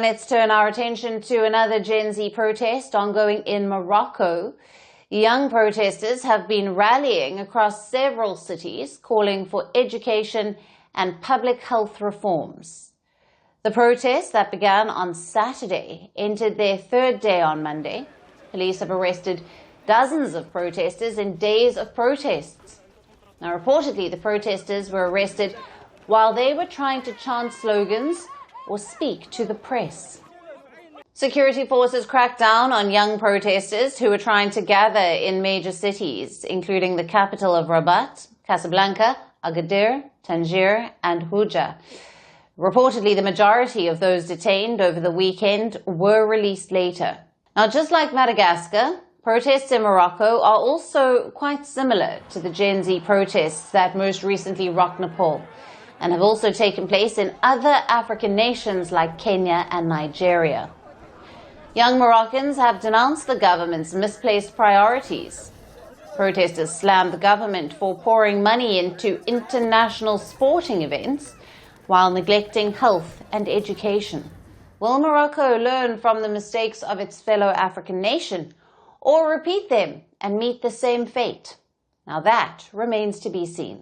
let's turn our attention to another Gen Z protest ongoing in Morocco. Young protesters have been rallying across several cities, calling for education and public health reforms. The protests that began on Saturday entered their third day on Monday. Police have arrested dozens of protesters in days of protests. Now, reportedly, the protesters were arrested while they were trying to chant slogans or speak to the press. Security forces cracked down on young protesters who were trying to gather in major cities, including the capital of Rabat, Casablanca, Agadir, Tangier, and Houja. Reportedly, the majority of those detained over the weekend were released later. Now, just like Madagascar, protests in Morocco are also quite similar to the Gen Z protests that most recently rocked Nepal, and have also taken place in other African nations like Kenya and Nigeria. Young Moroccans have denounced the government's misplaced priorities. Protesters slammed the government for pouring money into international sporting events while neglecting health and education. Will Morocco learn from the mistakes of its fellow African nation, or repeat them and meet the same fate? Now that remains to be seen.